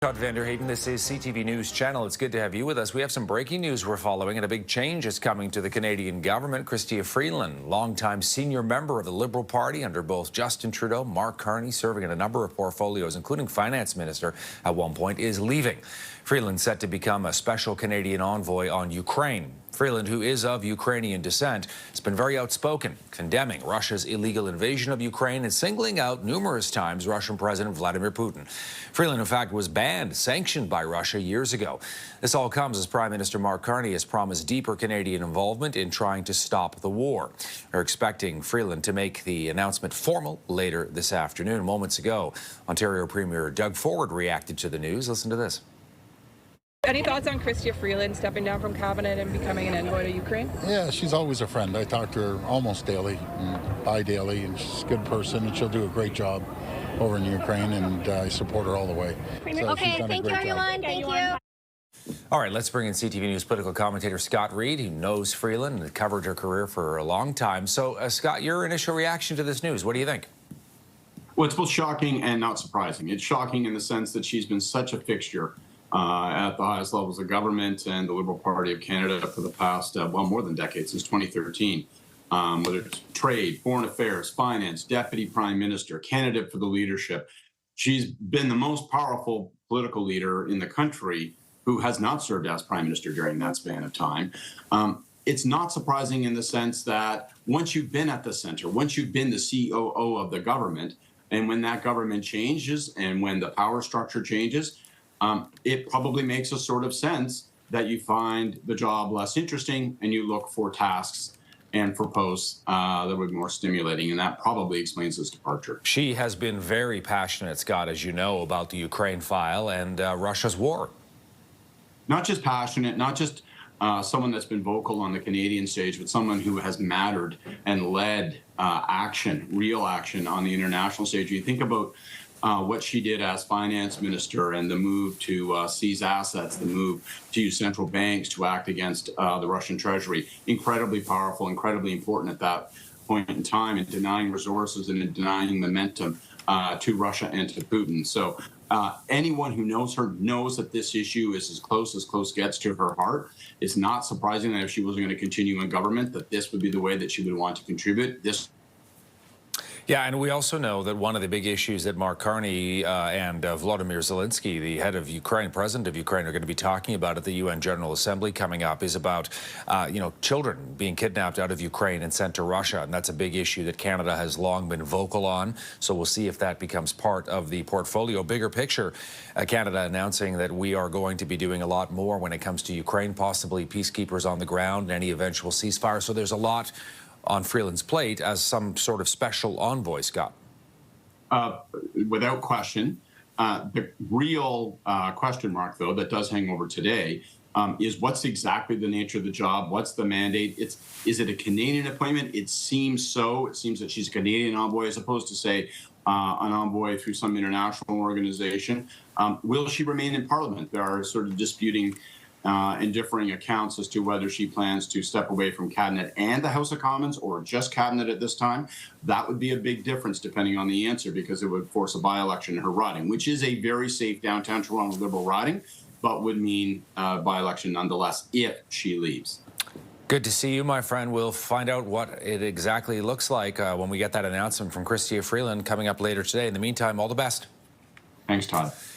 Todd Vanderhaden, this is CTV News Channel. It's good to have you with us. We have some breaking news we're following, and a big change is coming to the Canadian government. Chrystia Freeland, longtime senior member of the Liberal Party under both Justin Trudeau, Mark Carney, serving in a number of portfolios, including finance minister at one point, is leaving. Freeland set to become a special Canadian envoy on Ukraine. Freeland, who is of Ukrainian descent, has been very outspoken, condemning Russia's illegal invasion of Ukraine and singling out numerous times Russian President Vladimir Putin. Freeland, in fact, was banned, sanctioned by Russia years ago. This all comes as Prime Minister Mark Carney has promised deeper Canadian involvement in trying to stop the war. We're expecting Freeland to make the announcement formal later this afternoon. Moments ago, Ontario Premier Doug Ford reacted to the news. Listen to this. Any thoughts on Chrystia Freeland stepping down from cabinet and becoming an envoy to Ukraine? Yeah, she's always a friend. I talk to her almost daily, bi-daily, and she's a good person, and she'll do a great job over in Ukraine, and I support her all the way. So okay, thank you, everyone. Thank you. All right, let's bring in CTV News political commentator Scott Reid, who knows Freeland and covered her career for a long time. So, Scott, your initial reaction to this news, what do you think? Well, it's both shocking and not surprising. It's shocking in the sense that she's been such a fixture at the highest levels of government and the Liberal Party of Canada for the past, well, more than decades, since 2013. Whether it's trade, foreign affairs, finance, deputy prime minister, candidate for the leadership. She's been the most powerful political leader in the country who has not served as prime minister during that span of time. It's not surprising in the sense that once you've been at the center, once you've been the COO of the government, and when that government changes and when the power structure changes, it probably makes a sort of sense that you find the job less interesting and you look for tasks and for posts that would be more stimulating, and that probably explains his departure. She has been very passionate, Scott, as you know, about the Ukraine file and Russia's war. Not just passionate, not just someone that's been vocal on the Canadian stage, but someone who has mattered and led action, real action on the international stage. You think about what she did as finance minister and the move to seize assets, the move to use central banks to act against the Russian treasury. Incredibly powerful, incredibly important at that point in time in denying resources and in denying momentum to Russia and to Putin. So anyone who knows her knows that this issue is as close gets to her heart. It's not surprising that if she wasn't going to continue in government, that this would be the way that she would want to contribute. Yeah, and we also know that one of the big issues that Mark Carney and Volodymyr Zelensky, the head of Ukraine, president of Ukraine, are going to be talking about at the UN General Assembly coming up is about, children being kidnapped out of Ukraine and sent to Russia. And that's a big issue that Canada has long been vocal on. So we'll see if that becomes part of the portfolio. Bigger picture, Canada announcing that we are going to be doing a lot more when it comes to Ukraine, possibly peacekeepers on the ground and any eventual ceasefire. So there's a lot on Freeland's plate as some sort of special envoy, Scott. Without question. The real question mark, though, that does hang over today is what's exactly the nature of the job? What's the mandate? Is it a Canadian appointment? It seems so. It seems that she's a Canadian envoy as opposed to, say, an envoy through some international organization. Will she remain in Parliament? There are sort of disputing and differing accounts as to whether she plans to step away from cabinet and the House of Commons or just cabinet at this time. That would be a big difference depending on the answer, because it would force a by-election in her riding, which is a very safe downtown Toronto Liberal riding, but would mean by-election nonetheless if she leaves. Good to see you, my friend. We'll find out what it exactly looks like when we get that announcement from Chrystia Freeland coming up later today. In the meantime, all the best. Thanks, Todd.